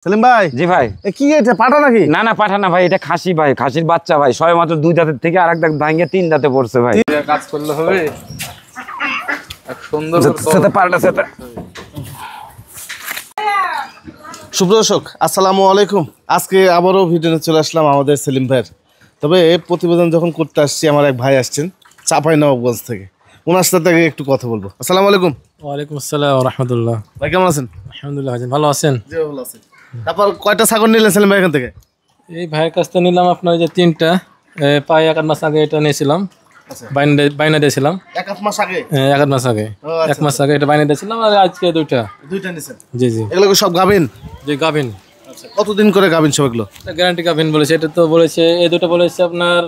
সেলিম ভাই। জি ভাই। কি এটা পাঠা নাকি? না না পাঠা না ভাই, এটা খাসি ভাই, খাসির বাচ্চা ভাই। সবে মাত্র 2 দাঁতের থেকে আরেক দাঁত ভাঙে 3 দাঁতে পড়ছে ভাই। কাজ করলে হবে এক সুন্দর সাথে পাল্টা সাথে। সুপ্রদর্শক আসসালামু আলাইকুম। আজকে আবারও ভিডিও চলে আসলাম আমাদের সেলিম ভাইয়ের। তবে প্রতিবেদন যখন করতে আসছি, আমার এক ভাই আসছেন চাঁপাইনবাবগঞ্জ থেকে, ওনার সাথে একটু কথা বলবো। আসসালামু আলাইকুম। ওয়ালাইকুম আসসালাম ওয়া রাহমাতুল্লাহ। ভাই কেমন আছেন? আলহামদুলিল্লাহ ভাই, ভালো আছেন? জি ভালো আছি। তারপর কয়টা ছাগল নিলেন সেলিম ভাই এখান থেকে? এই ভাইয়ের কাছ থেকে নিলাম আপনার যে 3টা, প্রায় 1 মাস আগে এটা নিয়েছিলাম। বাইনা দিয়েছিলাম 1 মাস আগে। 1 মাস আগে, 1 মাস আগে এটা বাইনা দিয়েছিলাম, আর আজকে দুইটা নিছেন? জি জি। এগুলো সব গাভিন? জি গাভিন। আচ্ছা, কতদিন করে গাভিন সব এগুলো? গ্যারান্টি গাভিন বলেছে, এটা তো বলেছে এই দুটো বলেছে আপনার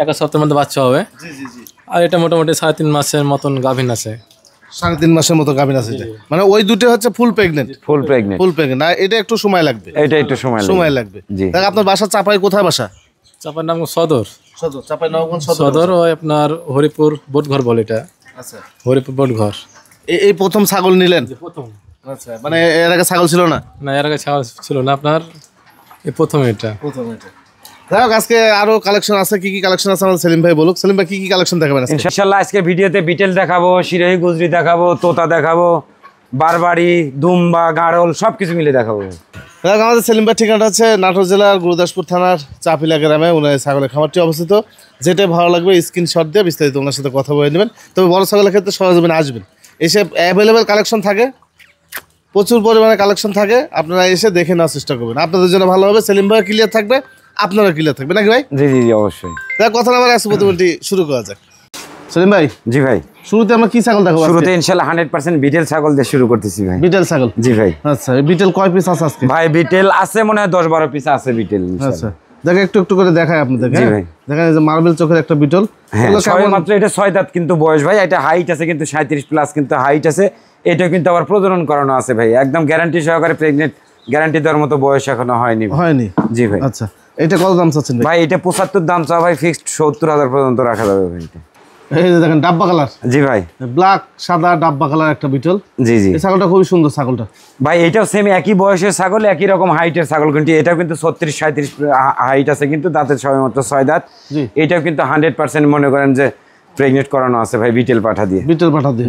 1 সপ্তাহের মধ্যে বাচ্চা হবে। জি জি জি। আর এটা মোটামুটি 3.5 মাসের মতন গাভিন আছে। 3.5 মাসের মতো গাভিন আছে। মানে ওই দুটো হচ্ছে ফুল প্রেগনেন্ট। ফুল প্রেগনেন্ট। ফুল প্রেগনেন্ট। না এটা একটু সময় লাগবে। এটা একটু সময় লাগবে। দেখ আপনার বাসা চাপাই, কোথায় বাসা? চাপার নাম সদর। সদর চাপাইনবাবগঞ্জ সদর। ওই আপনার হরিপুর বোটঘর বলে এটা। আচ্ছা, হরিপুর বোটঘর। এই প্রথম ছাগল নিলেন? প্রথম। আচ্ছা, মানে এর আগে ছাগল ছিল না? না, এর আগে ছাগল ছিল না আপনার, এই প্রথম এটা। যাই হোক, আজকে আরো কালেকশন আছে। কি কি কালেকশন আছে আমাদের সেলিম ভাই বলুক। সেলিম ভাই কি কি কালেকশন দেখাবেন আজকে? ইনশাআল্লাহ আজকে ভিডিওতে বিটেল দেখাবো, সিরাহি গুজরি দেখাবো, তোতা দেখাবো, বারবারি, দুম্বা, গাড়ল সবকিছু মিলে দেখাবো। দেখ আমাদের সেলিম ভাই ঠিকানাটা হচ্ছে নাটোর জেলার গুরুদাসপুর থানার চাপিলা গ্রামে ওনার ছাগলের খামারটি অবস্থিত। যেটাই ভালো লাগবে স্ক্রিনশট দিয়ে বিস্তারিত ওনার সাথে কথা বলে নেবেন। তবে বড় ছাগলের ক্ষেত্রে সরজমিনে আসবেন, এসে অ্যাভেলেবেল কালেকশন থাকে, প্রচুর পরিমাণে কালেকশন থাকে। আপনারা এসে দেখে নেওয়ার চেষ্টা করবেন, আপনাদের জন্য ভালো হবে। সেলিম ভাই ক্লিয়ার থাকবে, আপনারা ক্লিয়ার থাকবে নাকি ভাই? জি জি জি অবশ্যই। দেখ কথা না বলে আজকে প্রতিবেদনটি শুরু করা যাক। সেলিম ভাই। জি ভাই। শুরুতে আমরা কি ছাগল দেখাবো? শুরুতে ইনশাআল্লাহ 100% বিটেল ছাগল দিয়ে শুরু করতেছি ভাই। বিটেল ছাগল? জি ভাই। আচ্ছা, বিটেল কয় পিস আছে আজকে? ভাই বিটেল আছে মনে হয় 10-12 পিস আছে বিটেল। আচ্ছা, দেখে একটু একটু করে দেখাই আপনাদের। জি ভাই। দেখেন এই যে মার্বেল চোখের একটা বিটল। হ্যাঁ, সবে মাত্র এটা 6 দাঁত কিন্তু বয়স ভাই। এটা হাইট আছে কিন্তু 37 প্লাস কিন্তু হাইট আছে। এটা কিন্তু আবার প্রজনন করানো আছে ভাই, একদম গ্যারান্টি সহকারে প্রেগনেন্ট, গ্যারান্টি দেওয়ার মতো বয়স এখনো হয়নি। জি ভাই। আচ্ছা, এটা কত দাম চাচ্ছেন ভাই? ভাই এটা 75 দাম চা ভাই, ফিক্সড 70,000 পর্যন্ত রাখা যাবে ভাই। এই যে দেখেন ডাব্বা কালার। জি ভাই। ব্ল্যাক সাদা ডাব্বা কালার একটা বিটল। জি জি। এই ছাগলটা খুবই সুন্দর ছাগলটা ভাই। এটাও সেম একই বয়সের ছাগল, একই রকম হাইটের ছাগল, কিন্তু এটাও কিন্তু 36-37 হাইট আছে, কিন্তু দাঁতের সবে মাত্র 6 দাঁত। এটাও কিন্তু 100% মনে করেন যে প্রেগনেন্ট করানো আছে ভাই, বিটেল পাঠা দিয়ে।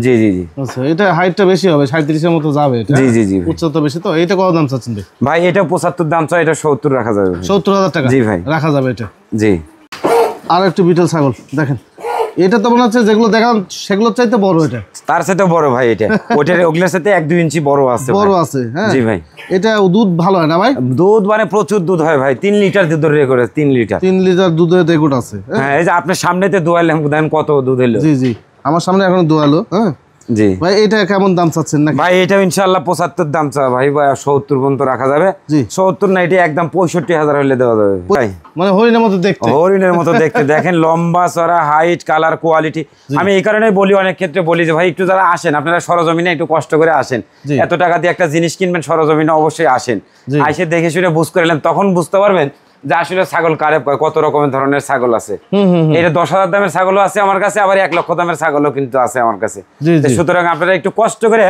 জি জি জি। আচ্ছা, এটা হাইটটা বেশি হবে, 37 এর মতো যাবে এটা। জি জি জি। উচ্চতা বেশি তো। এটা কত দাম চাচ্ছেন ভাই? ভাই এটা 75 দাম চা, এটা 70 রাখা যাবে। 70,000 টাকা? জি ভাই, রাখা যাবে এটা। জি। আর একটু বিটল ছাগল দেখেন, এটা তো মনে হচ্ছে যেগুলো দেখান সেগুলোর চাইতে বড়। এটা তার সাথে বড় ভাই, এটা ওটার ওগুলোর সাথে 1-2 ইঞ্চি বড় আছে। বড় আছে? হ্যাঁ জি ভাই। এটা দুধ ভালো হয় না ভাই? দুধ মানে প্রচুর দুধ হয় ভাই, 3 লিটার দুধের রেকর্ড আছে। 3 লিটার। 3 লিটার দুধের রেকর্ড আছে। হ্যাঁ, এই যে আপনার সামনেতে দোয়াইলাম, দেন কত দুধ হলো। জি জি, আমার সামনে এখন দোয়ালো। হ্যাঁ জি ভাই। এটা কেমন দাম চাচ্ছেন না ভাই? এটা ইনশাআল্লাহ 75 দাম চা ভাই, 70 পর্যন্ত রাখা যাবে। জি। 70 না, এটা একদম 65,000 হলে দেওয়া যাবে ভাই। মানে হরিণের মতো দেখতে। হরিণের মতো দেখতে। দেখেন লম্বা চড়া, হাইট, কালার, কোয়ালিটি। আমি এই কারণে বলি, অনেক ক্ষেত্রে বলি যে ভাই একটু যারা আসেন আপনারা সরজমিনে একটু কষ্ট করে আসেন, এত টাকা দিয়ে একটা জিনিস কিনবেন, সরজমিনে অবশ্যই আসেন, এসে দেখে শুনে বুঝ করে নেন, তখন বুঝতে পারবেন যে আসলে ছাগল কারে কত রকমের ধরনের ছাগল আছে। এটা 10,000 দামের ছাগলও আছে আমার কাছে, আবার 1 লক্ষ দামের ছাগলও কিন্তু আছে আমার কাছে। সুতরাং আপনারা একটু কষ্ট করে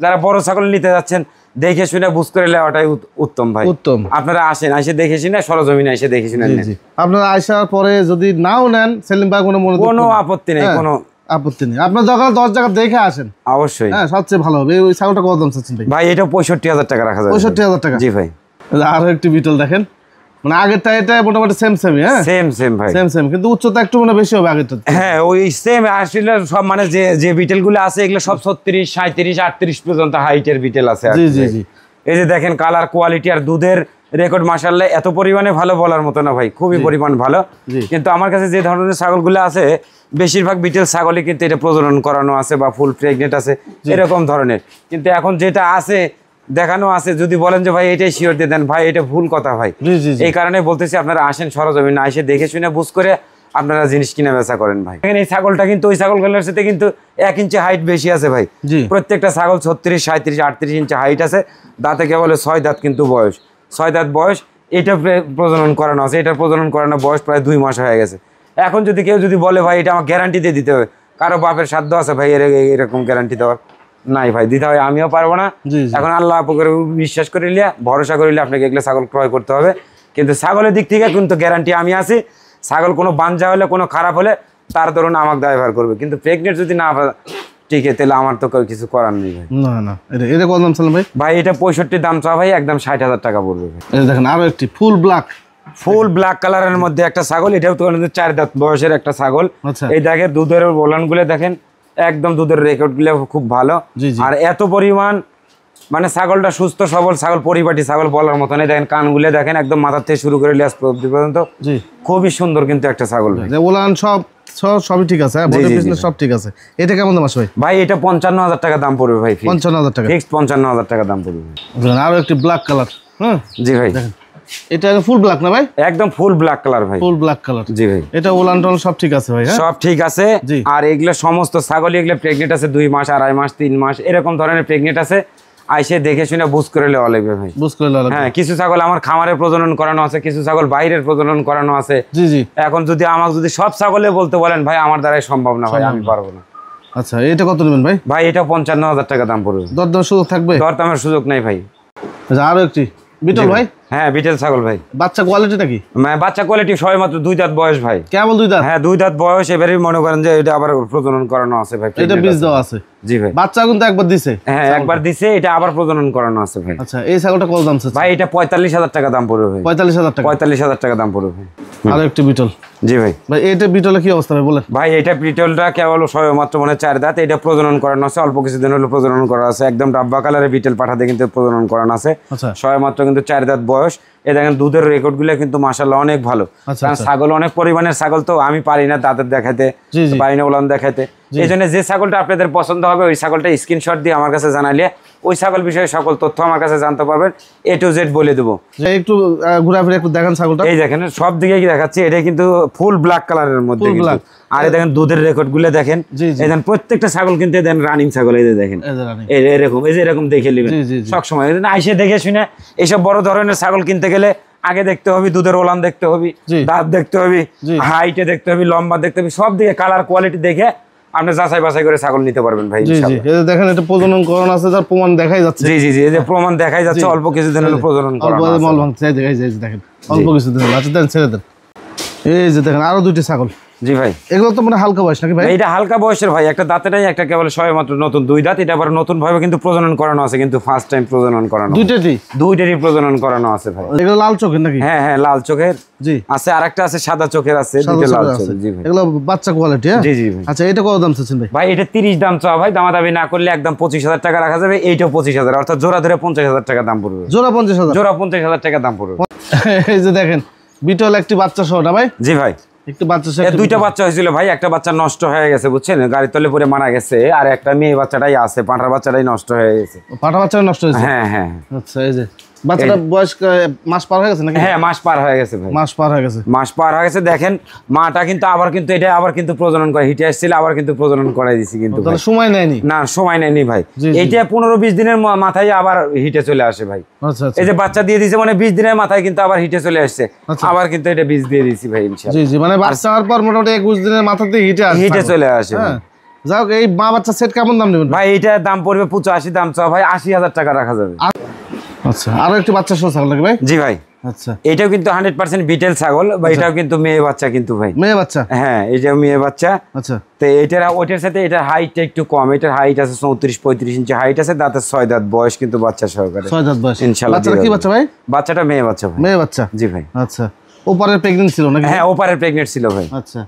যারা বড় ছাগল নিতে যাচ্ছেন, দেখে শুনে বুঝ করে নেওয়াটাই উত্তম ভাই। উত্তম। আপনারা আসেন, এসে দেখে শুনে সরজমিনে এসে দেখে শুনে নেন। আপনারা আসার পরে যদি নাও নেন, সেলিম ভাই কোনো আপত্তি নেই, কোনো আপত্তি নেই। আপনার দরকার 10 জায়গা দেখে আসেন অবশ্যই। হ্যাঁ, সবচেয়ে ভালো হবে। ওই ছাগলটা কত দাম চাচ্ছেন ভাই? ভাই এটা 65,000 টাকা রাখা যাবে। 65,000 টাকা? জি ভাই। আর একটু বিটল দেখেন, মানে আগেরটা এটা মোটামুটি সেম। হ্যাঁ সেম ভাই, সেম, কিন্তু উচ্চতা একটু মানে বেশি হবে আগেরটা। হ্যাঁ ওই সেম। আসলে সব মানে যে বিটেল গুলো আছে এগুলো সব 36, 37, 38 পর্যন্ত হাইটের বিটেল আছে। জি জি জি। এই যে দেখেন কালার, কোয়ালিটি আর দুধের রেকর্ড মাশাআল্লাহ এত পরিমাণে ভালো বলার মতো না ভাই, খুবই পরিমাণ ভালো। কিন্তু আমার কাছে যে ধরনের ছাগলগুলো আছে বেশিরভাগ বিটেল ছাগলই কিন্তু এটা প্রজনন করানো আছে বা ফুল প্রেগনেন্ট আছে এরকম ধরনের। কিন্তু এখন যেটা আছে দেখানো আছে, যদি বলেন যে ভাই এটাই শিওর দিয়ে দেন, ভাই এটা ভুল কথা ভাই। এই কারণে বলতেছি আপনারা আসেন সরজমিনে, এসে দেখে শুনে বুঝ করে আপনারা জিনিস কিনা বেচা করেন ভাই। এই ছাগলটা কিন্তু ওই ছাগলগুলোর সাথে কিন্তু 1 ইঞ্চি হাইট বেশি আছে ভাই। প্রত্যেকটা ছাগল 36, 37, 38 ইঞ্চি হাইট আছে। দাঁতে কেবল 6 দাঁত কিন্তু বয়স, 6 দাঁত বয়স। এটা প্রজনন করানো আছে, এটার প্রজনন করানো বয়স প্রায় 2 মাস হয়ে গেছে। এখন যদি কেউ যদি বলে ভাই এটা আমার গ্যারান্টি দিয়ে দিতে হবে, কারো বাপের সাধ্য আছে ভাই এরকম গ্যারান্টি দেওয়ার? নাই ভাই, দিতে হয় আমিও পারবো না। জি, জি। এখন আল্লাহ উপরে বিশ্বাস করিলে, ভরসা করিলে আপনাকে এগুলো ছাগল ক্রয় করতে হবে। কিন্তু ছাগলের দিক থেকে কিন্তু গ্যারান্টি আমি আছি, ছাগল কোনো বাঞ্জা হলে, কোনো খারাপ হলে তার ধরুন আমাকে দায়ভার করবে। কিন্তু প্রেগনেন্ট যদি না টিকে, তাহলে আমার তো কিছু করার নেই ভাই। না না, এটা কত দাম ছিলেন ভাই? ভাই এটা 65 দাম চাওয়া ভাই, একদম 60,000 টাকা পড়বে ভাই। এই দেখেন আরো একটি ফুল ব্ল্যাক কালারের মধ্যে একটা ছাগল, এটাও তো 4 দাঁত বয়সের একটা ছাগল। আচ্ছা। এই দেখেন দুধের বলান গুলো দেখেন, একদম দুধের রেকর্ড গুলো খুব ভালো। জি, জি। আর এত পরিমাণ মানে ছাগলটা সুস্থ সবল ছাগল, পরিপাটি ছাগল বলার মতন। এই দেখেন কানগুলো দেখেন, একদম মাথার থেকে শুরু করে লেজ অবধি পর্যন্ত। জি। খুবই সুন্দর কিন্তু একটা ছাগল ভাই। ওলান সবই ঠিক আছে, হ্যাঁ, বডি ফিটনেস সব ঠিক আছে। এটা কেমন দাম আসবে ভাই? ভাই এটা 55,000 টাকা দাম পড়বে ভাই। 55,000 টাকা ফিক্সড 55,000 টাকা দাম পড়বে। দেখেন আরো একটি ব্ল্যাক কালার। হ্যাঁ জি ভাই, এটা ফুল ব্ল্যাক না ভাই? একদম ফুল ব্ল্যাক কালার ভাই। Full black colour. জি ভাই, এটা ওলান টলান সব ঠিক আছে ভাই? হ্যাঁ সব ঠিক আছে। জি। আর এগুলো সমস্ত ছাগল এগুলো প্রেগনেন্ট আছে, 2 মাস, 2.5 মাস, 3 মাস এরকম ধরনের প্রেগনেন্ট আছে। আইসে দেখে শুনে বুঝ করে লেওয়া লাগবে ভাই। বুঝ করে লেওয়া লাগবে। হ্যাঁ, কিছু ছাগল আমার খামারে প্রজনন করানো আছে, কিছু ছাগল বাইরের প্রজনন করানো আছে। জি জি। এখন যদি আমাকে যদি সব ছাগলে বলতে বলেন ভাই, আমার দ্বারাই সম্ভব না ভাই, আমি পারবো না। আচ্ছা, এটা কত নেবেন ভাই? ভাই এটা 55,000 টাকা দাম পড়বে। দরদামের সুযোগ থাকবে? দরদামের সুযোগ নাই ভাই। আচ্ছা, আরো একটি বিটল ভাই। হ্যাঁ, বিটেল ছাগল ভাই। বাচ্চা কোয়ালিটিটা কি? বাচ্চা কোয়ালিটি সবাই মাত্র 2 দাঁত বয়স ভাই। কেবল 2 দাঁত? হ্যাঁ, 2 দাঁত বয়স। এবারে মনে করেন যে এটা আবার প্রজনন করানো আছে ভাই। এটা বীজ দেওয়া আছে? জি ভাই। বাচ্চা কিন্তু একবার দিছে? হ্যাঁ, একবার দিছে, এটা আবার প্রজনন করানো আছে ভাই। আচ্ছা, এই ছাগলটা কত দাম চাচ্ছেন? ভাই এটা 45,000 টাকা দাম পড়বে ভাই। 45,000 টাকা? 45,000 টাকা দাম পড়বে ভাই। আরো একটি বিটল। জি ভাই। ভাই এটা বিটলে কি অবস্থা ভাই বলেন? ভাই এটা বিটলটা কেবল সবে মাত্র মানে 4 দাঁত, এটা প্রজনন করানো আছে, অল্প কিছুদিন হলো প্রজনন করা আছে। একদম ডাব্বা কালারের বিটেল পাঠাতে কিন্তু প্রজনন করানো আছে। আচ্ছা। সবে মাত্র কিন্তু 4 দাঁত বয়স। এই দেখেন দুধের রেকর্ড গুলো কিন্তু মাশাআল্লাহ অনেক ভালো। আচ্ছা, কারণ ছাগল অনেক পরিমাণের ছাগল, তো আমি পারি না দাঁতের দেখাতে, জি, জি। পারি না উলান দেখাতে। এই জন্য যে ছাগলটা আপনাদের পছন্দ হবে, ওই ছাগলটা স্ক্রিনশট দিয়ে আমার কাছে জানাইলে ওই ছাগল বিষয়ে সকল তথ্য আমার কাছে জানতে পারবেন, A to Z বলে দেবো। একটু ঘোরাফেরা একটু দেখেন ছাগলটা। এই দেখেন সব দিকে কি দেখাচ্ছি, এটা কিন্তু ফুল ব্ল্যাক কালারের মধ্যে কিন্তু। আর এই দেখেন দুধের রেকর্ড গুলো দেখেন। জি, জি। এই দেখেন প্রত্যেকটা ছাগল কিন্তু দেন রানিং ছাগল। এই যে দেখেন এই যে রানী। এরকম, এই যে এরকম দেখে নেবেন জি, জি, জি। সব সময়। আইসে দেখে শুনে এইসব বড় ধরনের ছাগল কিনতে গেলে আগে দেখতে হবে দুধের ওলান দেখতে হবে, জি। দাঁত দেখতে হবে, জি। হাইটে দেখতে হবে, লম্বা দেখতে হবে, সব দিকে কালার কোয়ালিটি দেখে আপনি যাচাই বাছাই করে ছাগল নিতে পারবেন ভাই। জি জি, ইনশাআল্লাহ। এই যে দেখেন এটা প্রজনন করানো আছে, যার প্রমাণ দেখাই যাচ্ছে। জি জি জি, এই যে প্রমাণ দেখাই যাচ্ছে, জি। অল্প কিছুদিন হলো প্রজনন অল্প করানো আছে। মল ভাঙছে, এই যে দেখেন অল্প কিছুদিন হলো। আচ্ছা দেন, ছেড়ে দেন। এই যে দেখেন আরো 2টি ছাগল। জি ভাই। এগুলো তো মানে হালকা বয়স নাকি ভাই? এটা হালকা বয়সের ভাই, একটা দাঁতেটাই, একটা কেবল সবে মাত্র নতুন 2 দাঁত। এটা আবার নতুন ভাবে কিন্তু প্রজনন করানো আছে, কিন্তু ফার্স্ট টাইম প্রজনন করানো। দুইটারই প্রজনন করানো আছে ভাই। এগুলো লাল চোখের নাকি? হ্যাঁ হ্যাঁ, লাল চোখের জি আছে, আরেকটা আছে সাদা চোখের আছে, সাদা দুটো লাল চোখের আছে। চোখের। জি ভাই। এগুলো বাচ্চা কোয়ালিটি? হ্যাঁ জি জি ভাই। আচ্ছা, এটা কত দাম চাচ্ছেন ভাই? ভাই এটা 30 দাম চাওয়া ভাই, দামাদামি না করলে একদম 25,000 টাকা রাখা যাবে। এইটাও 25,000, অর্থাৎ জোড়া ধরে 50,000 টাকা দাম পড়বে। জোড়া 50,000? জোড়া 50,000 টাকা দাম পড়বে। এই যে দেখেন বিটল একটি বাচ্চা সহ না ভাই? জি ভাই। একটু বাচ্চা সহ। 2টা বাচ্চা হয়েছিল ভাই, একটা বাচ্চা নষ্ট হয়ে গেছে বুঝছেন, গাড়ির তলে পরে মারা গেছে। আর একটা মেয়ে বাচ্চাটাই আছে, পাঁঠার বাচ্চাটাই নষ্ট হয়ে গেছে। পাঠা বাচ্চা নষ্ট হয়েছে? হ্যাঁ হ্যাঁ। আচ্ছা, এই যে বাচ্চাটা বয়স মাস পার হয়ে গেছে নাকি? হ্যাঁ, মাস পার হয়ে গেছে ভাই। মাস পার হয়ে গেছে। মাস পার হয়ে গেছে। দেখেন মাটা কিন্তু আবার কিন্তু এটা আবার কিন্তু প্রজনন করে, হিটে আসছিল, আবার কিন্তু প্রজনন করাই দিছি কিন্তু তাহলে ভাই। সময় নেয়নি? না, সময় নেয়নি ভাই। জি, জি। এইটা 15-20 দিনের মাথায় আবার হিটে চলে আসে ভাই। আচ্ছা আচ্ছা। এই যে বাচ্চা দিয়ে দিছে মানে 20 দিনের মাথায় কিন্তু আবার হিটে চলে আসছে। আচ্ছা। আবার কিন্তু এটা বীজ দিয়ে দিছি ভাই ইনশাআল্লাহ। জি জি, মানে বাচ্চা হওয়ার পর মোটামুটি 21 দিনের মাথাতে হিটে চলে আসে। হ্যাঁ, যাও। এই মা বাচ্চা সেট কেমন দাম নেবেন ভাই এইটার দাম পড়বে 85 দাম চাও ভাই, 80,000 টাকা রাখা যাবে। আচ্ছা, আরো একটু বাচ্চা সহ ছাগল লাগে ভাই? জি ভাই। আচ্ছা, এটাও কিন্তু 100% বিটেল ছাগল বা এটাও কিন্তু মেয়ে বাচ্চা কিন্তু ভাই। মেয়ে বাচ্চা? হ্যাঁ, এটাও মেয়ে বাচ্চা। আচ্ছা। তো ওইটার সাথে এটার হাইটটা একটু কম। এটার হাইট আছে 34-35 ইঞ্চি হাইট আছে, দাঁতের 6 দাঁত বয়স, কিন্তু বাচ্চা সহকারে। 6 দাঁত বয়স? ইনশাআল্লাহ। বাচ্চাটা কি বাচ্চা ভাই? বাচ্চাটা মেয়ে বাচ্চা ভাই। মেয়ে বাচ্চা? জি ভাই। আচ্ছা, ওপারের প্রেগন্যান্ট ছিল নাকি? হ্যাঁ, ওপারে প্রেগনেন্ট ছিল ভাই। আচ্ছা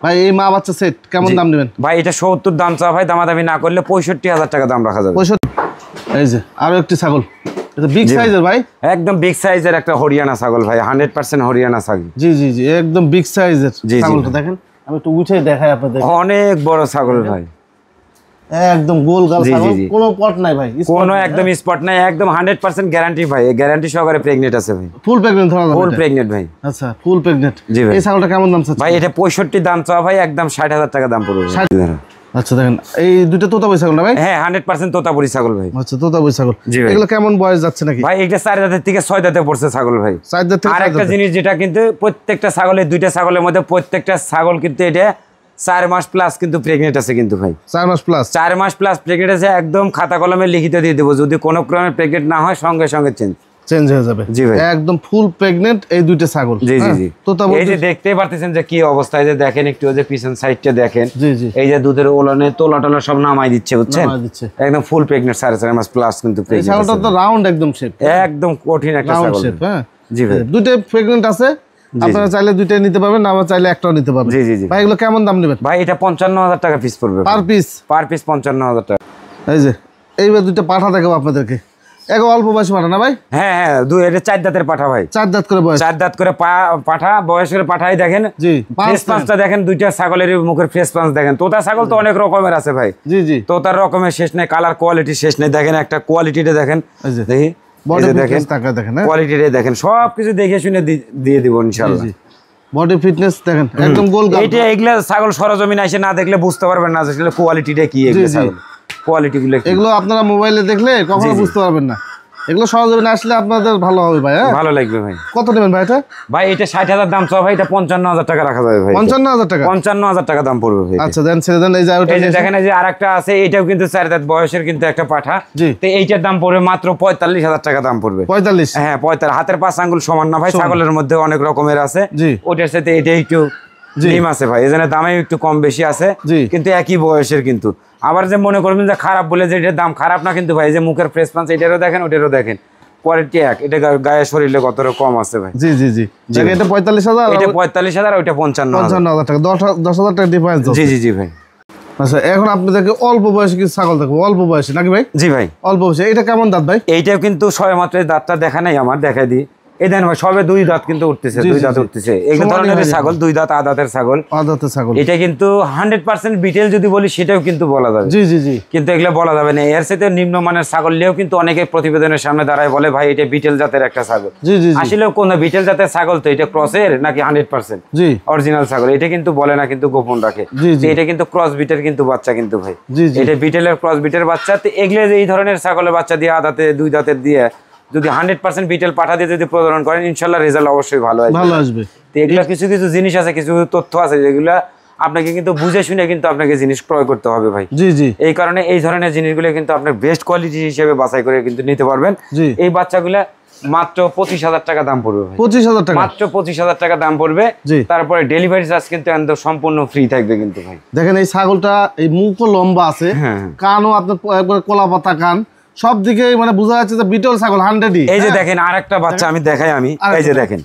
ভাই, এই মা বাচ্চা সেট কেমন দাম নেবেন ভাই? এটা 70 দাম চাওয়া ভাই, দামাদামি না করলে 65,000 টাকা দাম রাখা যাবে। 65? এই যে আরো একটি ছাগল, এটা বিগ সাইজের ভাই? একদম বিগ সাইজের একটা হরিয়ানা ছাগল ভাই, 100% হরিয়ানা ছাগল। জি জি জি, একদম বিগ সাইজের জি, জি। ছাগলটা দেখেন, আমি একটু উঠে দেখাই আপনাদের। অনেক বড় ছাগল ভাই, একদম গোল গাল জি, জি, ছাগল, জি। কোনো পট নাই ভাই, কোনো একদম স্পট নাই, একদম 100% গ্যারান্টি ভাই। গ্যারান্টি সহকারে প্রেগনেন্ট আছে ভাই, ফুল প্রেগন্যান্ট ধরা যাবে ফুল এটা? প্রেগনেন্ট ভাই। আচ্ছা, ফুল প্রেগন্যান্ট। জি ভাই। এই ছাগলটা কেমন দাম চাচ্ছেন ভাই? এটা 65 দাম চাওয়া ভাই, একদম 60,000 টাকা দাম পড়বে। 60? আচ্ছা, দেখেন এই দুটো তোতাপুরি ছাগল না ভাই? হ্যাঁ, 100% তোতাপুরি ছাগল ভাই। আচ্ছা, তোতাপুরি ছাগল। জি ভাই। এগুলো কেমন বয়স যাচ্ছে নাকি ভাই? এটা 4 দাঁতের থেকে 6 দাঁতে পড়ছে ছাগল ভাই। 4 দাঁত থেকে আর 6 একটা দাঁতে? জিনিস যেটা কিন্তু প্রত্যেকটা ছাগলের, 2টা ছাগলের মধ্যে প্রত্যেকটা ছাগল কিন্তু এটা 4 মাস প্লাস কিন্তু প্রেগনেন্ট আছে কিন্তু ভাই, 4 মাস প্লাস, 4 মাস প্লাস প্রেগনেন্ট আছে, একদম খাতা কলমে লিখিত দিয়ে দেবো, যদি কোনো ক্রমে প্রেগনেন্ট না হয় সঙ্গে সঙ্গে চেঞ্জ হয়ে যাবে। জি ভাই, একদম ফুল প্রেগনেন্ট এই দুইটা ছাগল। জি জি জি। তো এই যে দেখতেই পারতেছেন যে কি অবস্থা, এই যে দেখেন একটু ওই যে পিছন সাইডটা দেখেন, জি জি, এই যে দুধের ওলানে তোলা টোলা সব নামাই দিচ্ছে, বুঝছেন, একদম ফুল প্রেগনেন্ট, 4.5 মাস প্লাস কিন্তু প্রেগনেন্ট। ছাগলটা তো রাউন্ড একদম শেপ, একদম কঠিন একটা রাউন্ড ছাগল। শেপ। হ্যাঁ জি ভাই, দুইটাই প্রেগনেন্ট আছে, আপনারা চাইলে দুইটাই নিতে পারবেন, না আবার চাইলে একটাও নিতে পারবেন। জি জি জি ভাই এগুলো কেমন দাম নেবেন? ভাই এটা 55,000 টাকা পিস পড়বে পার পিস, পার পিস 55,000 টাকা। এই যে এইবার দুইটা পাঠা দেখাবো আপনাদেরকে, এক অল্প বয়স পাঠা না ভাই? হ্যাঁ হ্যাঁ, এটা 4 দাঁতের পাঠা ভাই, 4 দাঁত করে বয়স, 4 দাঁত করে পাঠা বয়সের পাঠাই দেখেন। জি ফেস পাঁচটা দেখেন, দুইটা ছাগলের মুখের ফেস পাঁচ দেখেন। তোতা ছাগল তো অনেক রকমের আছে ভাই, জি জি, তোতার রকমের শেষ নেই, কালার কোয়ালিটি শেষ নেই। দেখেন একটা কোয়ালিটিটা দেখেন, দেখি বডি দেখেন ফিটনেস টাকা দেখেন, হ্যাঁ কোয়ালিটিটা দেখেন, সবকিছু দেখে শুনে দিয়ে দিব ইনশাআল্লাহ। বডি ফিটনেস দেখেন একদম গোল গাল। এইটা এগুলা ছাগল সরজমিনে এসে না দেখলে বুঝতে পারবেন না আসলে কোয়ালিটিটা কি, এগুলো ছাগল কোয়ালিটি গুলো এগুলো আপনারা মোবাইলে দেখলে কখনো বুঝতে পারবেন না, এগুলো সরজমিনে আসলে আপনাদের ভালো হবে ভাই। হ্যাঁ ভালো লাগবে ভাই। কত নেবেন ভাই এটা? ভাই এটা 60,000 দাম চাও ভাই, এটা 55,000 টাকা রাখা যাবে ভাই। 55,000 টাকা? 55,000 টাকা দাম পড়বে ভাই। আচ্ছা দেন, ছেড়ে দেন। এই যে এই যে দেখেন, এই যে আরেকটা আছে, এটাও কিন্তু 4 দাঁত বয়সের কিন্তু একটা পাঠা। জি, তো এইটার দাম পড়বে মাত্র 45,000 টাকা দাম পড়বে। 45? হ্যাঁ 45, হাতের 5 আঙ্গুল সমান না ভাই, ছাগলের মধ্যে অনেক রকমের আছে। জি, ওটার সাথে এটা একটু ডিম আছে ভাই, এজন্য দামে একটু কম বেশি আছে, কিন্তু একই বয়সের কিন্তু। আবার যে মনে করবেন যে খারাপ বলে যে এটার দাম খারাপ না কিন্তু ভাই, যে মুখের ফ্রেশ পাঞ্চ এটারও দেখেন ওটারও দেখেন, কোয়ালিটি এক, এটা গায়ে শরীরে কত কম আছে ভাই। জি জি জি, এটা 45,000, এটা 45,000, ওইটা 55,000 টাকা, 10,000 টাকা ডিফারেন্স। জি জি জি ভাই। আচ্ছা এখন আপনাদেরকে অল্প বয়সে কিছু ছাগল দেখবো, অল্প বয়সে নাকি ভাই? জি ভাই, অল্প বয়সে। এটা কেমন দাঁত ভাই? এইটাও কিন্তু সবে মাত্র দাঁতটা দেখা নাই আমার, দেখাই দিই। এই দেখেন ভাই, সবে 2 দাঁত কিন্তু উঠতেছে, 2 দাঁত উঠতেছে। এই ধরনের ছাগল 2 দাঁত আদাতের ছাগল, আদাতের ছাগল। এটা কিন্তু 100% বিটেল যদি বলি সেটাও কিন্তু বলা যাবে। জি জি জি, কিন্তু এগুলো বলা যাবে না। এর সাথে নিম্নমানের ছাগল নিয়েও কিন্তু অনেকে প্রতিবেদনের সামনে দাঁড়ায় বলে ভাই এটা বিটেল জাতের একটা ছাগল। জি জি, আসলে কোন বিটেল জাতের ছাগল তো এটা ক্রসের নাকি 100% জি অরিজিনাল ছাগল, এটা কিন্তু বলে না, কিন্তু গোপন রাখে। এটা কিন্তু ক্রস বিটের কিন্তু বাচ্চা কিন্তু ভাই, এটা বিটেলের ক্রস বিটের বাচ্চা। তো এগুলো যে এই ধরনের ছাগলের বাচ্চা দিয়ে আদাতে 2 দাঁতের দিয়ে যদি 100% বিটেল পাঠা দিয়ে যদি প্রজনন করেন ইনশাল্লাহ রেজাল্ট অবশ্যই ভালো আসবে। তো এগুলো কিছু কিছু জিনিস আছে, কিছু তথ্য আছে যেগুলো আপনাকে কিন্তু বুঝে শুনে কিন্তু আপনাকে জিনিস ক্রয় করতে হবে ভাই। জি জি, এই কারণে এই ধরনের জিনিসগুলো কিন্তু আপনার বেস্ট কোয়ালিটি হিসেবে বাছাই করে কিন্তু নিতে পারবেন। এই বাচ্চাগুলা মাত্র 25,000 টাকা দাম পড়বে ভাই। 25,000 টাকা? মাত্র 25,000 টাকা দাম পড়বে। তারপরে ডেলিভারি চার্জ কিন্তু একদম সম্পূর্ণ ফ্রি থাকবে কিন্তু ভাই। দেখেন এই ছাগলটা, এই মুখও লম্বা আছে, কানও আপনার একবার কলা পাতা কান, সব দিকে মানে বোঝা যাচ্ছে যে বিটল ছাগল 100ই। এই যে দেখেন আরেকটা বাচ্চা আমি দেখাই, এই যে দেখেন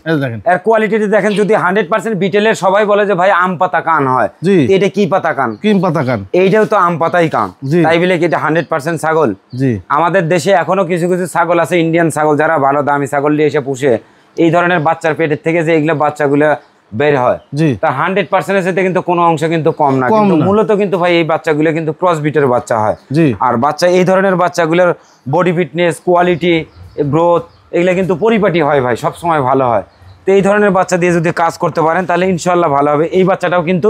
এর কোয়ালিটিতে দেখেন, যদি 100% বিটেলের সবাই বলে যে ভাই আম পাতা কান হয়, এটা কি পাতা কান? কিম পাতা কান। এইটাও তো আম পাতাই কান, তাই বলে কি এটা 100% ছাগল? জি। আমাদের দেশে এখনো কিছু কিছু ছাগল আছে, ইন্ডিয়ান ছাগল, যারা ভালো দামি ছাগল নিয়ে এসে পুষে এই ধরনের বাচ্চার পেটের থেকে যে এগুলো বাচ্চাগুলো বের হয়, তা 100% এর সাথে কিন্তু কোনো অংশ কিন্তু কম না, কিন্তু মূলত কিন্তু ভাই এই বাচ্চাগুলো কিন্তু ক্রস বিটের বাচ্চা হয়। আর বাচ্চা এই ধরনের বাচ্চাগুলোর বডি ফিটনেস, কোয়ালিটি, গ্রোথ এগুলো কিন্তু পরিপাটি হয় ভাই, সব সময় ভালো হয়। তো এই ধরনের বাচ্চা দিয়ে যদি কাজ করতে পারেন তাহলে ইনশাল্লাহ ভালো হবে। এই বাচ্চাটাও কিন্তু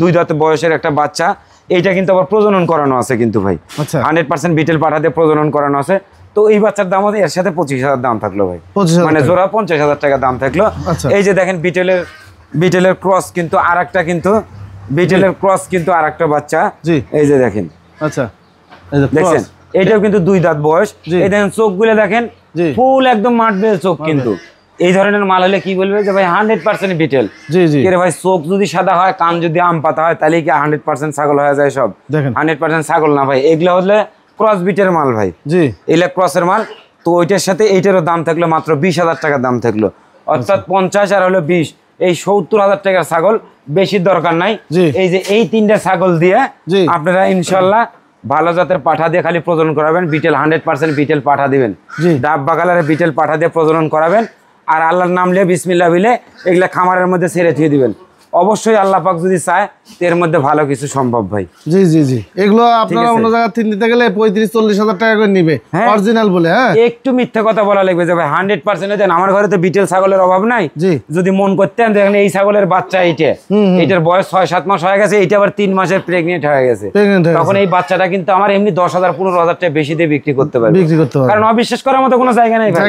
2 দাঁত বয়সের একটা বাচ্চা, এইটা কিন্তু আবার প্রজনন করানো আছে কিন্তু ভাই, 100% বিটেল পাঠা দিয়ে প্রজনন করানো আছে। তো এই বাচ্চার দাম আছে, এর সাথে 25,000 দাম থাকলো ভাই, মানে জোড়া 50,000 টাকা দাম থাকলো। এই যে দেখেন বিটেলের ক্রস কিন্তু আরেকটা, কিন্তু বিটেলের ক্রস কিন্তু আরেকটা বাচ্চা, এই যে দেখেন। আচ্ছা দেখছেন, এটাও কিন্তু 2 দাঁত বয়স। এই দেখেন চোখগুলো দেখেন, ফুল একদম মাঠবেল চোখ। কিন্তু এই ধরনের মাল হলে কি বলবে যে ভাই 100% বিটেল। কে রে ভাই, চোখ যদি সাদা হয়, কান যদি আম পাতা হয়, তাহলে কি 100% ছাগল হয়ে যায় সব? 100% ছাগল না ভাই, এগুলো হলে ক্রস বিটের মাল ভাই, এগুলা ক্রসের মাল। তো ওইটার সাথে এইটারও দাম থাকলো মাত্র 20,000 টাকা দাম থাকলো, অর্থাৎ 50 আর হলো 20, এই 70,000 টাকার ছাগল, বেশি দরকার নাই। এই যে এই 3টা ছাগল দিয়ে আপনারা ইনশাল্লাহ ভালো জাতের পাঠা দিয়ে খালি প্রজনন করাবেন, বিটেল 100% বিটেল পাঠা দিবেন, ডাব্বা কালারের বিটেল পাঠা দিয়ে প্রজনন করাবেন। আর আল্লাহর নাম নিয়ে বিসমিল্লাহ বিলে এগুলা খামারের মধ্যে ছেড়ে দিয়ে দিবেন। অবশ্যই আল্লাহ পাক যদি চায় এর মধ্যে ভালো কিছু সম্ভব ভাই। জি জি জি, এগুলো আপনারা অন্য জায়গা থেকে নিতে গেলে 35-40,000 টাকা করে নিবে অরিজিনাল বলে। হ্যাঁ, একটু মিথ্যা কথা বলা লাগবে যে ভাই 100% দেন। আমার ঘরে তো বিটেল ছাগলের অভাব নাই। যদি মন করতেন দেখেন এই ছাগলের বাচ্চা এইটার বয়স 6-7 মাস হয়ে গেছে, এইটা আবার 3 মাসের প্রেগনেন্ট হয়ে গেছে, তখন এই বাচ্চাটা কিন্তু আমার এমনি 10,000-15,000 টাকা বেশি দিয়ে বিক্রি করতে পারবে, কারণ অবিশ্বাস করার মতো কোনো জায়গা নাই ভাই।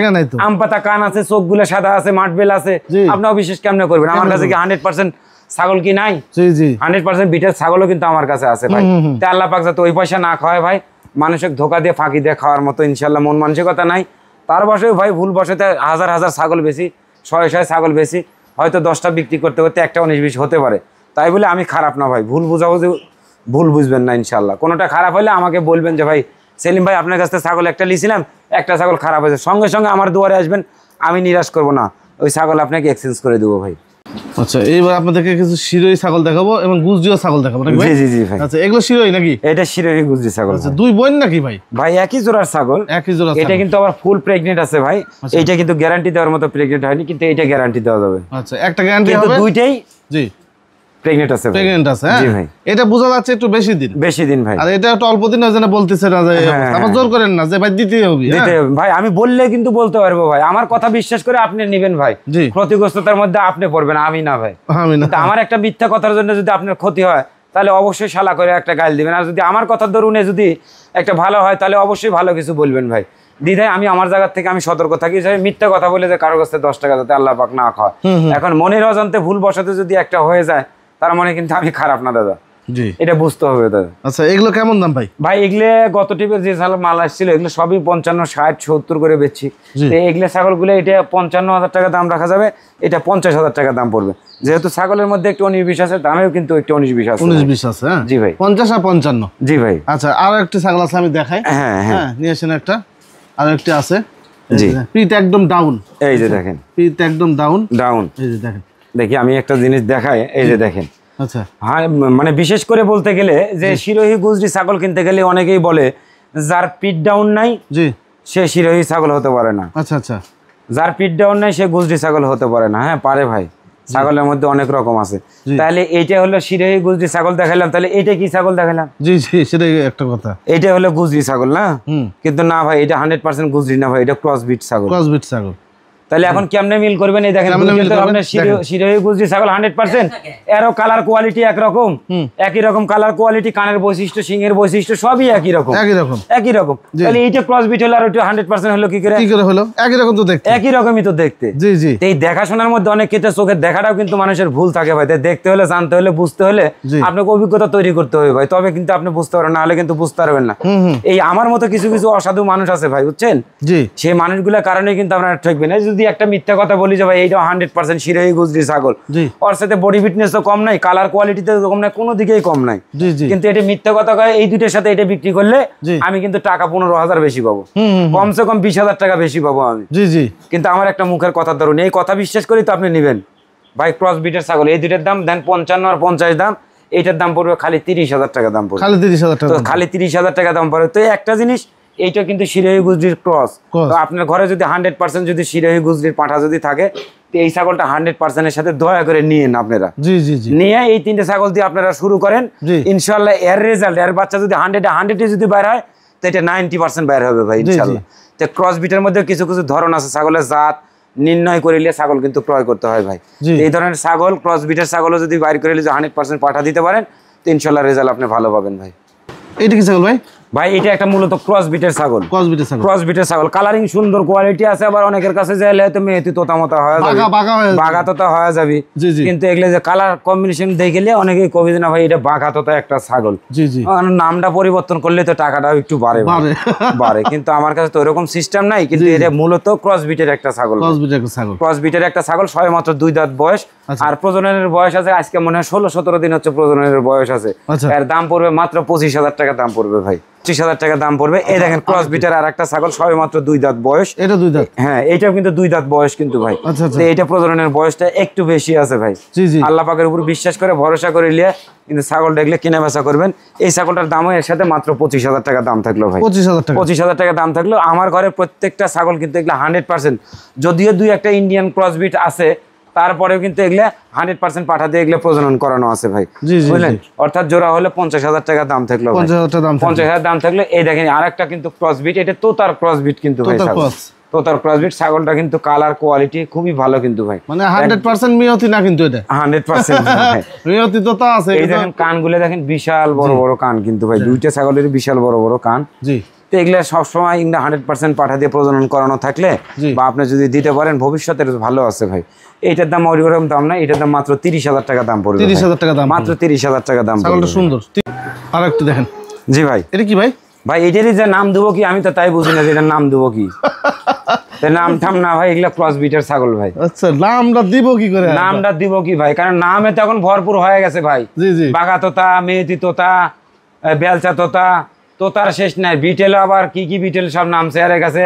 আম পাতা কান আছে, চোখগুলো সাদা আছে, মাঠবেল আছে, আপনি অবিশ্বাস কেমনে করবেন? আমার কাছে কি 100% ছাগল কি নাই? জি জি 100% বিটের ছাগলও কিন্তু আমার কাছে আছে ভাই। তে আল্লাহ পাক যাতে ওই পয়সা না খাওয়ায় ভাই, মানুষের ধোকা দিয়ে ফাঁকি দিয়ে খাওয়ার মতো ইনশাল্লাহ মন মানসিকতা নাই। তার বসে ভাই ভুল বসতে হাজার হাজার ছাগল বেশি, শয়ে শয়ে ছাগল বেশি, হয়তো 10টা বিক্রি করতে করতে একটা 19-20 হতে পারে। তাই বলে আমি খারাপ না ভাই, ভুল বুঝাবুঝি ভুল বুঝবেন না ইনশাল্লাহ। কোনোটা খারাপ হলে আমাকে বলবেন যে ভাই সেলিম ভাই আপনার কাছ থেকে ছাগল একটা নিয়েছিলাম, একটা ছাগল খারাপ হয়েছে, সঙ্গে সঙ্গে আমার দুয়ারে আসবেন, আমি নিরাশ করবো না, ওই ছাগল আপনাকে এক্সচেঞ্জ করে দেবো ভাই। আচ্ছা এইবার আপনাদেরকে কিছু শিরোই ছাগল দেখাবো এবং গুজরিও ছাগল দেখাবো নাকি ভাই? জি জি ভাই। আচ্ছা এগুলো শিরোই নাকি? এটা শিরোহী গুজরি ছাগল। আচ্ছা দুই বোন নাকি ভাই? ভাই একই জোড়ার ছাগল, একই জোড়া এটা কিন্তু আবার ফুল প্রেগনেন্ট আছে ভাই। এইটা কিন্তু গ্যারান্টি দেওয়ার মতো প্রেগনেন্ট হয়নি, কিন্তু এইটা গ্যারান্টি দেওয়া যাবে। আচ্ছা একটা গ্যারান্টি কিন্তু হবে, দুইটাই জি প্রেগনেন্ট আছে ভাই। প্রেগন্যান্ট আছে, হ্যাঁ জি ভাই। এটা বোঝা যাচ্ছে একটু বেশি দিন, বেশি দিন ভাই। আর এটা একটু অল্প দিন হয় যেন বলতেছে না যে হ্যাঁ, আবার জোর করেন না যে ভাই দিতেই হবে, হ্যাঁ? দিতে হবে ভাই, আমি বললে কিন্তু বলতে পারবো ভাই, আমার কথা বিশ্বাস করে আপনি নেবেন ভাই। জি ক্ষতিগ্রস্ততার মধ্যে আপনি পড়বেন, আমি না ভাই। আমি না কিন্তু আমার একটা মিথ্যা কথার জন্য যদি আপনার ক্ষতি হয় তাহলে অবশ্যই শালা করে একটা গাল দিবেন, আর যদি আমার কথার দরুনে যদি একটা ভালো হয় তাহলে অবশ্যই ভালো কিছু বলবেন ভাই। দিদাই আমি আমার জায়গা থেকে আমি সতর্ক থাকি, মিথ্যা কথা বলে যে কারো কাছে 10 টাকা যাতে আল্লাহ পাক না খায়। এখন মনের অজান্তে ভুল বসাতে যদি একটা হয়ে যায় তার মানে কিন্তু আমি খারাপ না দাদা, জি এটা বুঝতে হবে দাদা। আচ্ছা এগুলো কেমন দাম ভাই? ভাই এগুলো গত টিপের যে মাল আসছিল এগুলো সবই 55, 60, 70 করে বেচছি। তো এগুলো ছাগলগুলো এটা 55,000 টাকা দাম রাখা যাবে, এটা 50,000 টাকা দাম পড়বে। যেহেতু ছাগলের মধ্যে একটু 19-20 আছে, দামেও কিন্তু একটু 19-20 আছে। 19-20 আছে, হ্যাঁ জি ভাই। 50 আর 55। জি ভাই। আচ্ছা আর একটা ছাগল আছে আমি দেখাই, হ্যাঁ হ্যাঁ হ্যাঁ নিয়ে আসেন একটা, আর একটা আছে জি। পিঠ একদম ডাউন, এই যে দেখেন পিঠ একদম ডাউন, ডাউন। এই যে দেখেন, দেখি আমি একটা জিনিস দেখাই, এই যে দেখেন। আচ্ছা হ্যাঁ মানে বিশেষ করে বলতে গেলে যে শিরোহী গুজরি ছাগল কিনতে গেলে অনেকেই বলে যার পিঠ ডাউন নাই জি সে শিরোহী ছাগল হতে পারে না, আচ্ছা আচ্ছা যার পিঠ ডাউন নাই সে গুজরি ছাগল হতে পারে না। হ্যাঁ পারে ভাই, ছাগলের মধ্যে অনেক রকম আছে। তাহলে এইটা হলো শিরোহী গুজরি ছাগল দেখালাম, তাহলে এইটা কি ছাগল দেখালাম? জি জি সেটাই একটা কথা, এইটা হলো গুজরি ছাগল না, কিন্তু না ভাই এটা 100% গুজরি না ভাই, এটা ক্রস বিট ছাগল। ক্রস বিট ছাগল। তাহলে এখন কেমনে মিল করবেন? এই দেখেন আপনার শিরোহী গুজরি ছাগল 100%, এরও কালার কোয়ালিটি একরকম, একই রকম কালার কোয়ালিটি, কানের বৈশিষ্ট্য, সিংহের বৈশিষ্ট্য সবই একই রকম, একই রকম। তাহলে এইটা ক্রস বিট হলো আর ওইটা 100% হলো কি করে হলো? একই রকম তো দেখতে, একই রকমই তো দেখতে। জি জি এই দেখাশোনার মধ্যে অনেক ক্ষেত্রে চোখের দেখাটাও কিন্তু মানুষের ভুল থাকে ভাই। তাই দেখতে হলে, জানতে হলে, বুঝতে হলে আপনাকে অভিজ্ঞতা তৈরি করতে হবে ভাই, তবে কিন্তু আপনি বুঝতে পারবেন, না হলে কিন্তু বুঝতে পারবেন না। এই আমার মতো কিছু কিছু অসাধু মানুষ আছে ভাই, বুঝছেন? জি সেই মানুষগুলোর কারণে কিন্তু আপনারা ঠকবেন। যদি একটা মিথ্যা কথা বলি যে ভাই এইটা 100% শিরোহী গুজরি ছাগল, ওর সাথে বডি ফিটনেস তো কম নাই, কালার কোয়ালিটিতে কম নাই, কোনো দিকেই কম নাই, কিন্তু এটা মিথ্যা কথা কয় এই দুইটার সাথে এটা বিক্রি করলে আমি কিন্তু টাকা 15,000 বেশি পাবো, কমসে কম 20,000 টাকা বেশি পাবো আমি। জি জি কিন্তু আমার একটা মুখের কথা ধরুন, এই কথা বিশ্বাস করি তো আপনি নেবেন ভাই। ক্রস বিটের ছাগল এই দুইটার দাম দেন 55 আর 50 দাম, এইটার দাম পড়বে খালি 30,000 টাকা দাম পড়বে, খালি 30,000 টাকা, তো খালি 30,000 টাকা দাম পড়বে। তো একটা জিনিস, এইটা কিন্তু শিরোহী গুজরির ক্রস। তো আপনার ঘরে যদি 100% যদি শিরোহী গুজরির পাঁঠা যদি থাকে, তো এই ছাগলটা 100% এর সাথে দয়া করে নিয়েন আপনারা। জি জি জি নিয়ে এই 3টে ছাগল দিয়ে আপনারা শুরু করেন, ইনশাআল্লাহ এর রেজাল্ট, এর বাচ্চা যদি 100 যদি বাইর হয় তো এটা 90% বাইর হবে ভাই ইনশাআল্লাহ। তো ক্রস বিটের মধ্যে কিছু কিছু ধরন আছে, ছাগলের জাত নির্ণয় করিলে ছাগল কিন্তু ক্রয় করতে হয় ভাই। এই ধরনের ছাগল ক্রস বিটের ছাগলও যদি বাইর করিলে 100% পাঠা দিতে পারেন তো ইনশাআল্লাহ রেজাল্ট আপনি ভালো পাবেন ভাই। এইটা কি ছাগল ভাই? ভাই এটা একটা মূলত ক্রস বিটের ছাগল, ক্রস বিটের ছাগল, কালারিং সুন্দর, কোয়ালিটি আছে। আবার অনেকের কাছে যাইলে হয়তো মেয়েতি তোতা মতো হয়ে যাবে, বাঘা তোতা হয়ে যাবে, কিন্তু এগুলো যে কালার কম্বিনেশন দেখে গেলে অনেকেই কবি না ভাই এটা বাঘা তোতা একটা ছাগল। নামটা পরিবর্তন করলে তো টাকাটাও একটু বাড়ে, কিন্তু আমার কাছে তো ওরকম সিস্টেম নাই, কিন্তু এটা মূলত ক্রস বিটের একটা ছাগল, ক্রস বিটের একটা ছাগল, সবে মাত্র 2 দাঁত বয়স, আর প্রজননের বয়স আছে আজকে মনে হয় 16-17 দিন হচ্ছে প্রজননের বয়স আছে। এর দাম পড়বে মাত্র 25,000 টাকা দাম পড়বে ভাই, 25,000 টাকা দাম পড়বে। এই দেখেন ক্রস বিটের আর একটা ছাগল, সবে মাত্র 2 দাঁত বয়স, এটা 2 দাঁত, হ্যাঁ এটাও কিন্তু 2 দাঁত বয়স কিন্তু ভাই। এইটা প্রজননের বয়সটা একটু বেশি আছে ভাই। আল্লাহ পাকের উপর বিশ্বাস করে ভরসা করে নিয়ে কিন্তু ছাগল দেখলে কেনা বেচা করবেন। এই ছাগলটার দামও এর সাথে মাত্র 25,000 টাকা দাম থাকলো ভাই, 25,000 টাকা দাম থাকলো। আমার ঘরে প্রত্যেকটা ছাগল কিন্তু এগুলো 100%, যদিও 2-1টা ইন্ডিয়ান ক্রস বিট আছে, তারপরেও কিন্তু এগুলো 100% পাঠা দিয়ে এগুলো প্রজনন করানো আছে ভাই, বুঝলেন? অর্থাৎ জোড়া হলে 50,000 টাকা দাম থাকলো, 50,000 দাম থাকলে। এই দেখেন আরেকটা কিন্তু ক্রস বিট, এটা তোতার ক্রস বিট কিন্তু ভাই, তোতার ক্রস বিট ছাগলটা কিন্তু কালার কোয়ালিটি খুবই ভালো কিন্তু ভাই, মানে 100% মিয়তি না, কিন্তু এটা 100% মিয়তি তোতা আছে। এই দেখেন কানগুলো দেখেন বিশাল বড় বড় কান কিন্তু ভাই, দুইটা ছাগলের বিশাল বড় বড় কান। তো এগুলো সবসময় 100% পাঠা দিয়ে প্রজনন করানো থাকলে বা আপনি যদি দিতে পারেন ভবিষ্যতের ভালো আছে ভাই। এইটার দাম ওইরকম দাম না, এটার দাম মাত্র 30,000 টাকা দাম পড়বে। 30,000 টাকা দাম, মাত্র 30,000 টাকা দাম। ছাগলটা সুন্দর। আর একটু দেখেন। জি ভাই। এটা কি ভাই? ভাই এটারই যে নাম দেবো কি, আমি তো তাই বুঝি না যে এটার নাম দেবো কি। নাম ঠাম না ভাই, এগুলা ক্রস বিটের ছাগল ভাই। আচ্ছা, নামটা দিব কি করে? নামটা দিব কি ভাই, কারণ নামে তো এখন ভরপুর হয়ে গেছে ভাই। জি জি। বাঘা তোতা, মেয়েতি তোতা, বেলচা তোতা, তোতার শেষ নাই। বিটেল আবার কি কি বিটেল সব নামছে এর কাছে,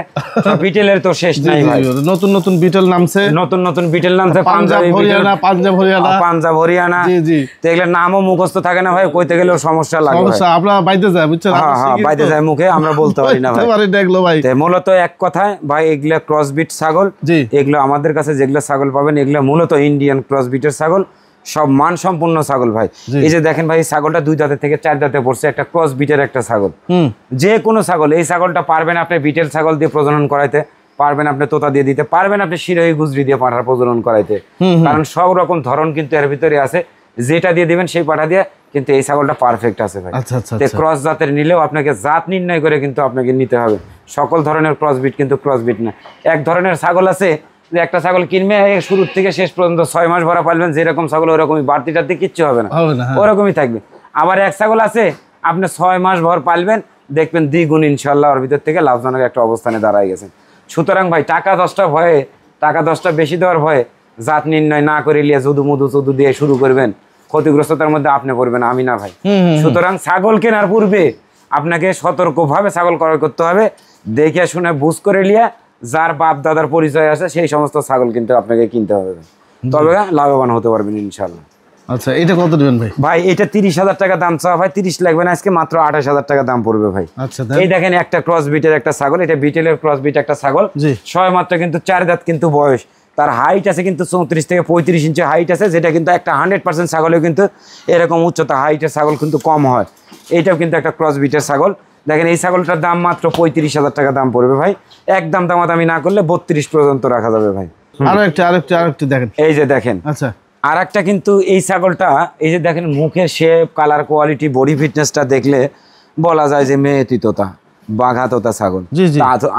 বিটেলের তো শেষ নাই ভাই। নতুন নতুন বিটেল নামছে, নতুন নতুন বিটেল নামছে, পাঞ্জাব হরিয়ানা, পাঞ্জাব হরিয়ানা, পাঞ্জাব হরিয়ানা। জি জি। তো এগুলোর নামও মুখস্থ থাকে না ভাই, কইতে গেলেও সমস্যা লাগে। সমস্যা আপনারা বাইতে যায়, বুঝছেন? হ্যাঁ হ্যাঁ, বাইতে যায় মুখে, আমরা বলতে পারি না ভাই। দেখলো ভাই, মূলত এক কথায় ভাই এগুলা ক্রসবিট ছাগল। জি। এগুলো আমাদের কাছে যেগুলো ছাগল পাবেন এগুলো মূলত ইন্ডিয়ান ক্রসবিটের ছাগল, সব মান সম্পূর্ণ ছাগল ভাই। এই যে দেখেন ভাই, ছাগলটা 2 দাঁতের থেকে 4 দাঁতে পড়ছে, একটা ক্রস বিটের একটা ছাগল। যে কোনো ছাগল, এই ছাগলটা পারবেন আপনি বিটেল ছাগল দিয়ে প্রজনন করাইতে পারবেন, আপনি তোতা দিয়ে দিতে পারবেন, আপনি শিরোহী গুজরি দিয়ে পাঠার প্রজনন করাইতে, কারণ সব রকম ধরন কিন্তু এর ভিতরে আছে। যেটা দিয়ে দিবেন সেই পাঠা দিয়ে কিন্তু এই ছাগলটা পারফেক্ট আছে ভাই। আচ্ছা আচ্ছা। ক্রস জাতের নিলেও আপনাকে জাত নির্ণয় করে কিন্তু আপনাকে নিতে হবে। সকল ধরনের ক্রসবিট কিন্তু ক্রসবিট না। এক ধরনের ছাগল আছে যে একটা ছাগল কিনবে শুরু থেকে শেষ পর্যন্ত 6 মাস ভরা পালবেন, যেরকম ছাগল ওরকমই, বাড়তি টাড়তি কিচ্ছু হবে না, ওরকমই থাকবে। আবার এক ছাগল আছে আপনি 6 মাস ভর পালবেন, দেখবেন দ্বিগুণ ইনশাল্লাহ ওর ভিতর থেকে লাভজনক একটা অবস্থানে দাঁড়ায় গেছেন। সুতরাং ভাই টাকা 10টা ভয়ে, টাকা 10টা বেশি দেওয়ার ভয়ে জাত নির্ণয় না করে লিয়ে যদু মধু চদু দিয়ে শুরু করবেন, ক্ষতিগ্রস্ততার মধ্যে আপনি পড়বেন, আমি না ভাই। সুতরাং ছাগল কেনার পূর্বে আপনাকে সতর্কভাবে ছাগল ক্রয় করতে হবে, দেখে শুনে বুঝ করে লিয়া যার বাপ দাদার পরিচয় আছে সেই সমস্ত ছাগল কিন্তু আপনাকে কিনতে হবে, তবে লাভবান হতে পারবেন ইনশাল্লাহ। আচ্ছা, এটা কত দিবেন ভাই? ভাই এটা 30,000 টাকা দাম চাওয়া ভাই, 30 লাগবে না আজকে, মাত্র 28,000 টাকা দাম পড়বে ভাই। আচ্ছা, এই দেখেন একটা ক্রস বিটের একটা ছাগল, এটা বিটেলের ক্রস বিট একটা ছাগল, সবে মাত্র কিন্তু 4 দাঁত কিন্তু বয়স। তার হাইট আছে কিন্তু 34 থেকে 35 ইঞ্চি হাইট আছে, যেটা কিন্তু একটা 100% ছাগলেও কিন্তু এরকম উচ্চতা হাইটের ছাগল কিন্তু কম হয়। এইটাও কিন্তু একটা ক্রস বিটের ছাগল। দেখেন এই ছাগলটার দাম মাত্র 35,000 টাকা দাম পড়বে ভাই, একদম দামাদামি না করলে 32 পর্যন্ত রাখা যাবে ভাই। আরেকটা দেখেন, এই যে দেখেন। আচ্ছা, আর একটা কিন্তু এই ছাগলটা, এই যে দেখেন মুখের শেপ, কালার, কোয়ালিটি, বডি ফিটনেসটা দেখলে বলা যায় যে মেয়েতি তোতা, বাঘা তোতা ছাগল।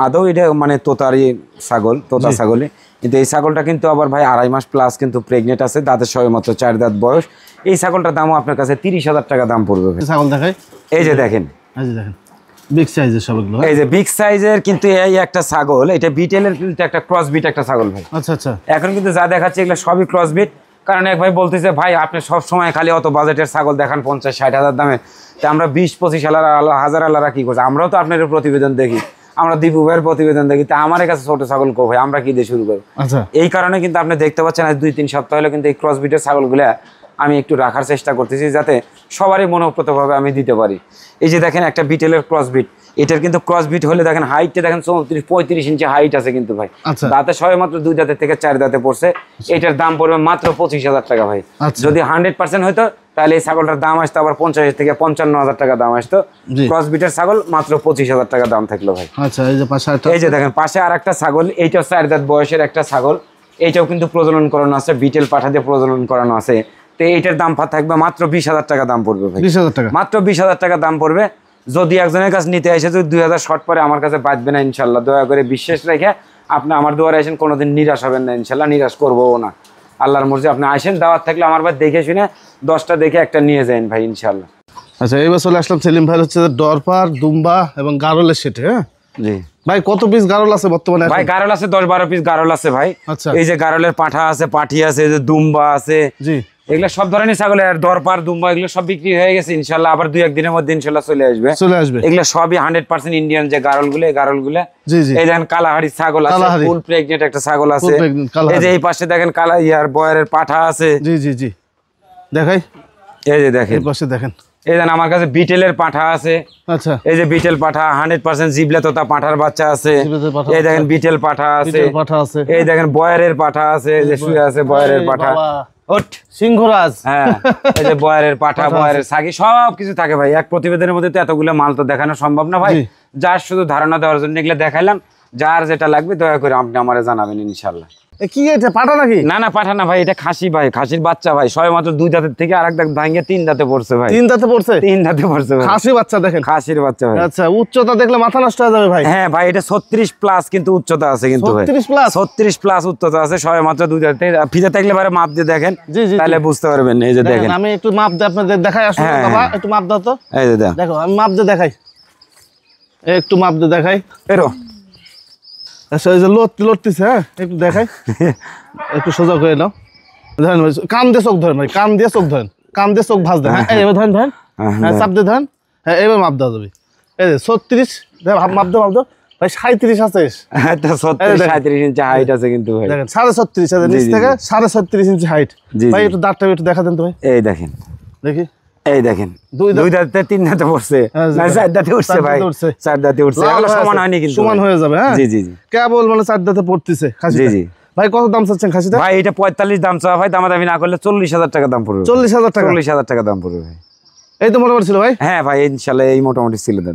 আদৌ এটা মানে তোতারই ছাগল, তোতা ছাগলই। কিন্তু এই ছাগলটা কিন্তু আবার ভাই 2.5 মাস প্লাস কিন্তু প্রেগনেন্ট আছে, দাঁতের সবে মাত্র 4 দাঁত বয়স। এই ছাগলটার দামও আপনার কাছে 30,000 টাকা দাম পড়বে। ছাগল দেখাই, এই যে দেখেন, বিগ সাইজের সবগুলো, এই যে বিগ সাইজের কিন্তু এই একটা ছাগল, এটা বিটেলের কিন্তু একটা ক্রস বিট একটা ছাগল ভাই। আচ্ছা আচ্ছা। এখন কিন্তু যা দেখাচ্ছে এগুলো সবই ক্রস বিট, কারণ এক ভাই বলতেছে ভাই আপনি সব সময় খালি অত বাজেটের ছাগল দেখান 50-60 হাজার দামে, তা আমরা 20-25 হাজার আল্লাহরা কি করছে, আমরাও তো আপনার প্রতিবেদন দেখি, আমরা দীপু ভাইয়ের প্রতিবেদন দেখি, তা আমার কাছে ছোট ছাগল কো ভাই, আমরা কি দিয়ে শুরু করবো। আচ্ছা, এই কারণে কিন্তু আপনি দেখতে পাচ্ছেন আজ 2-3 সপ্তাহ হলো কিন্তু এই ক্রস বিটের ছাগলগুলা আমি একটু রাখার চেষ্টা করতেছি, যাতে সবারই মনোপ্রতভাবে আমি দিতে পারি। এই যে দেখেন একটা বিটেলের ক্রস বিট, এটার কিন্তু ক্রস বিট হলে দেখেন হাইটটা দেখেন 34-35 ইঞ্চি হাইট আছে কিন্তু ভাই। দাঁতে সবে মাত্র 2 দাঁতের থেকে 4 দাঁতে পড়ছে। এটার দাম পড়বে মাত্র 25,000 টাকা ভাই। যদি 100% হইতো তাহলে এই ছাগলটার দাম আসতো আবার 50 থেকে 55,000 টাকা দাম আসতো। ক্রস বিটের ছাগল মাত্র 25,000 টাকা দাম থাকলো ভাই। আচ্ছা, এই যে দেখেন পাশে আর একটা ছাগল, এইটাও 4 দাঁত বয়সের একটা ছাগল, এইটাও কিন্তু প্রজনন করানো আছে, বিটেল পাঠা দিয়ে প্রজনন করানো আছে। তো এইটার দাম থাকবে মাত্র 20,000 টাকা দাম পড়বে ভাই। 20,000 টাকা, মাত্র 20,000 টাকা দাম পড়বে। যদি একজনের কাছে নিতে আসে, যদি 2,000 শর্ট পরে আমার কাছে বাঁচবে না ইনশাল্লাহ, দয়া করে বিশ্বাস রেখে আপনি আমার দুয়ারে আসেন, কোনোদিন নিরাশ হবেন না ইনশাল্লাহ, নিরাশ করবোও না, আল্লাহর মর্জি। আপনি আসেন, দাওয়াত থাকলে আমার বাদ দেখে শুনে 10টা দেখে একটা নিয়ে যান ভাই ইনশাল্লাহ। আচ্ছা, এইবার চলে আসলাম সেলিম ভাই হচ্ছে ডরপার, দুম্বা এবং গারলের সেটে। হ্যাঁ জি ভাই, কত পিস গারল আছে বর্তমানে? ভাই গারল আছে 10-12 পিস গারল আছে ভাই। আচ্ছা, এই যে গারলের পাঠা আছে, পাঠি আছে, এই যে দুম্বা আছে, জি, এগুলো সব ধরনের ছাগল, আর দরপার, দুম্বা এগুলো সব বিক্রি হয়ে গেছে ইনশাল্লাহ, আবার 2-1 দিনের মধ্যে ইনশাল্লাহ চলে আসবে। এগুলো সবই 100% ইন্ডিয়ান যে গারলগুলো, এই গারলগুলো। এই দেখেন কালাহাড়ি ছাগল আছে, ফুল প্রেগনেন্ট একটা ছাগল আছে। এই যে এই পাশে দেখেন কালা ইয়ার বয়ারের পাঠা আছে। জি জি জি, দেখাই, এই যে দেখেন, এই পাশে দেখেন, এই দেখেন আমার কাছে বিটেলের পাঠা আছে। আচ্ছা, এই যে বিটেল পাঠা 100% জিবলে তোতা পাঠার বাচ্চা আছে। এই দেখেন বিটেল পাঠা আছে, এই দেখেন বয়ারের পাঠা আছে, এই যে শুয়ে আছে বয়ারের পাঠা, ওট সিংহরাজ। হ্যাঁ, এই যে বয়ারের পাঠা, বয়ারের সাগি সব কিছু থাকে ভাই। এক প্রতিবেদনের মধ্যে তো এতগুলো মাল তো দেখানো সম্ভব না ভাই, যার শুধু ধারণা দেওয়ার জন্য এগুলো দেখাইলাম। যার যেটা লাগবে দয়া করে আপনি আমারে জানাবেন ইনশাল্লাহ। কি এটা পাঠা নাকি? না না পাঠা না ভাই, এটা খাসি ভাই, খাসির বাচ্চা ভাই, সবে মাত্র 2 দাঁতের থেকে আরেক দাঁত ভাঙে 3 দাঁতে পড়ছে ভাই। 3 দাঁতে পড়ছে? 3 দাঁতে পড়ছে ভাই। খাসি বাচ্চা দেখেন, খাসির বাচ্চা ভাই। আচ্ছা উচ্চতা দেখলে মাথা নষ্ট হয়ে যাবে ভাই। হ্যাঁ ভাই, এটা 36 প্লাস কিন্তু উচ্চতা আছে কিন্তু ভাই। 36 প্লাস? 36 প্লাস উচ্চতা আছে, সবে মাত্র 2 দাঁতে। ফিতে থাকলে বারে মাপ দিয়ে দেখেন, জি, জি, তাহলে বুঝতে পারবেন। এই যে দেখেন, আমি একটু মাপ দিয়ে আপনাদের দেখাই আসলে হ্যাঁ, বাবা, হ্যাঁ। একটু মাপ দাও তো। এই যে দেখেন, দেখো আমি মাপ দিয়ে দেখাই, একটু মাপ দিয়ে দেখাই। এরো আচ্ছা এই যে লড়তিছে, হ্যাঁ একটু দেখাই, একটু সোজা করে নাও। ধরেন ভাই, কান দিয়ে চোখ ধরেন ভাই, কান দিয়ে চোখ ধরেন, কান দিয়ে চোখ ভাঁজ দেন। হ্যাঁ এবার ধরেন, ধরেন, হ্যাঁ চাপ দিয়ে ধরেন, হ্যাঁ এবার মাপ দেওয়া যাবে। এই যে 36, মাপ দাও, মাপ দাও ভাই, 37 আছে। তো 36 37 ইঞ্চি হাইট আছে কিন্তু ভাই। দেখেন 36.5 আছে, নিচ থেকে 36.5 ইঞ্চি হাইট। জি, ভাই জি। একটু দাঁতটা একটু দেখা দেন তো ভাই, এই দেখেন, দেখি। এই দেখেন, দুই দাঁত- 2 দাঁতে 3 দাঁতে পড়ছে, হ্যাঁ, জি না ভাই। 4 দাঁতে উঠছে 4 ভাই, দাঁতে উঠছে। 4 দাঁতে উঠছে। লাল এগুলো হয়ে সমান আছে, হয়নি কিন্তু সমান ভাই। হয়ে যাবে। হ্যাঁ জি জি জি কেবল মানে 4 দাঁতে পড়তেছে খাসিটা। জি, জি। ভাই কত দাম চাচ্ছেন খাসিটা? ভাই এটা 45 দাম চাওয়া ভাই, দামাদামি না করলে 40,000 টাকা দাম পড়বে। 40,000 টাকা? 40,000 টাকা দাম পড়বে ভাই। এই তো মোটামুটি ছিল ভাই। হ্যাঁ ভাই, ইনশাআল্লাহ এই মোটামুটি ছিল দাদা।